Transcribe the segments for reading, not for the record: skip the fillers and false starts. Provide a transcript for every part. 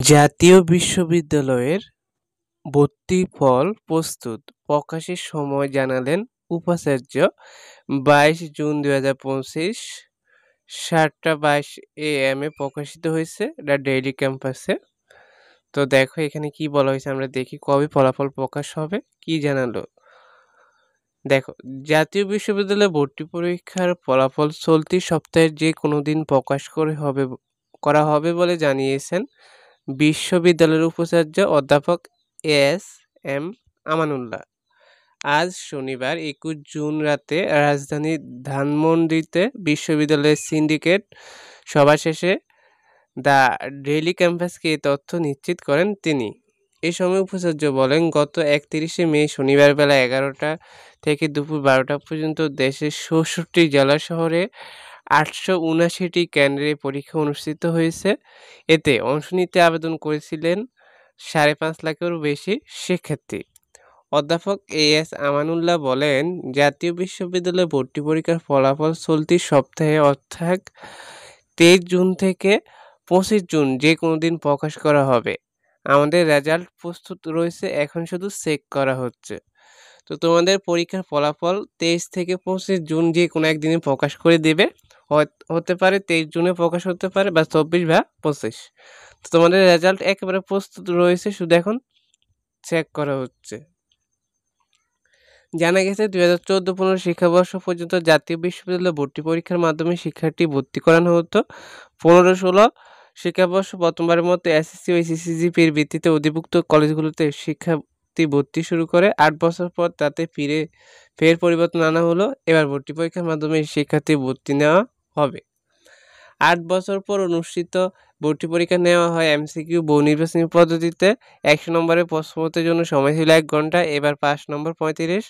জাতীয় বিশ্ববিদ্যালয়ের ভর্তি ফল প্রস্তুত, প্রকাশের সময় জানালেন উপাচার্য। 22 জুন 2025 7:22 AM প্রকাশিত হয়েছে দ্য ডেইলি ক্যাম্পাসে। তো দেখো এখানে কি বলা হয়েছে, আমরা দেখি কবে ফলাফল প্রকাশ হবে, কি জানালো। দেখো, জাতীয় বিশ্ববিদ্যালয়ে ভর্তি পরীক্ষার ফলাফল চলতি সপ্তাহের যে কোনো দিন প্রকাশ করা হবে বলে জানিয়েছেন বিশ্ববিদ্যালয়ের উপাচার্য অধ্যাপক এস.এম. আমানুল্লাহ। আজ শনিবার 21 জুন রাতে রাজধানীর ধানমন্ডিতে বিশ্ববিদ্যালয়ের সিন্ডিকেট সভা শেষে দ্য ডেইলি ক্যাম্পাসকে এই তথ্য নিশ্চিত করেন তিনি। এ সময় উপাচার্য বলেন, গত 31 মে শনিবার বেলা 11টা থেকে দুপুর 12টা পর্যন্ত দেশের 64 জেলা শহরে 879টি কেন্দ্রে পরীক্ষা অনুষ্ঠিত হয়েছে। এতে অংশ নিতে আবেদন করেছিলেন 5.5 লাখেরও বেশি শিক্ষার্থী। অধ্যাপক এ.এস. আমানুল্লাহ বলেন, জাতীয় বিশ্ববিদ্যালয়ে ভর্তি পরীক্ষার ফলাফল চলতি সপ্তাহে অর্থাৎ 23 জুন থেকে 25 জুন যে কোনো দিন প্রকাশ করা হবে। আমাদের রেজাল্ট প্রস্তুত রয়েছে, এখন শুধু চেক করা হচ্ছে। তো তোমাদের পরীক্ষার ফলাফল 23 থেকে 25 জুন যে কোনো একদিনে প্রকাশ করে দেবে। হতে পারে 23 জুনে প্রকাশ হতে পারে, বা 24 বা 25। তো তোমাদের রেজাল্ট একেবারে প্রস্তুত রয়েছে, শুধু এখন চেক করা হচ্ছে। জানা গেছে 2014-15 শিক্ষাবর্ষ পর্যন্ত জাতীয় বিশ্ববিদ্যালয়ে ভর্তি পরীক্ষার মাধ্যমে শিক্ষার্থী ভর্তি করানো হতো। 15-16 শিক্ষাবর্ষ প্রথমবারের মতো এসএসসি ও সিজিপিএর ভিত্তিতে অধিভুক্ত কলেজগুলোতে শিক্ষার্থী ভর্তি শুরু করে। 8 বছর পর তাতে ফের পরিবর্তন আনা হলো। এবার ভর্তি পরীক্ষার মাধ্যমে শিক্ষার্থী ভর্তি নেওয়া হবে। 8 বছর পর অনুষ্ঠিত ভর্তি পরীক্ষা নেওয়া হয় এমসিকিউ বহু নির্বাচনী পদ্ধতিতে। 100 নম্বরের প্রশ্নপত্রের জন্য সময় ছিল 1 ঘন্টা, এবার 5 নম্বর 35।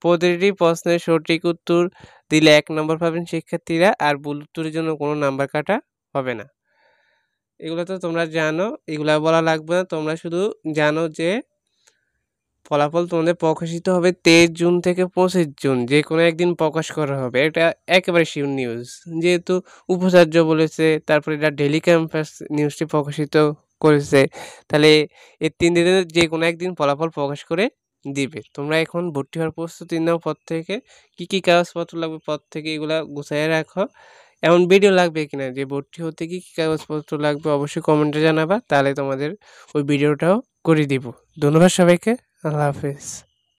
প্রতিটি প্রশ্নের সঠিক উত্তর দিলে 1 নম্বর পাবেন শিক্ষার্থীরা, আর ভুল উত্তরের জন্য কোনো নাম্বার কাটা হবে না। এগুলো তো তোমরা জানো, এগুলা বলা লাগবে না। তোমরা শুধু জানো যে ফলাফল তোমাদের প্রকাশিত হবে 23 জুন থেকে 25 জুন যে কোনো একদিন প্রকাশ করা হবে। এটা একেবারে শিওর নিউজ, যেহেতু উপাচার্য বলেছে, তারপরে এটা ডেইলি ক্যাম্পাস নিউজটি প্রকাশিত করেছে, তাহলে এই 3 দিনের যে কোনো একদিন ফলাফল প্রকাশ করে দিবে। তোমরা এখন ভর্তি হওয়ার প্রস্তুতি নাও। পর থেকে কী কী কাগজপত্র লাগবে পর থেকে এগুলা গুছিয়ে রাখো। এমন ভিডিও লাগবে কিনা যে ভর্তি হতে কী কী কাগজপত্র লাগবে অবশ্যই কমেন্টে জানাবা, তাহলে তোমাদের ওই ভিডিওটাও করে দিব। ধন্যবাদ সবাইকে। আল্লাহ হাফেজ।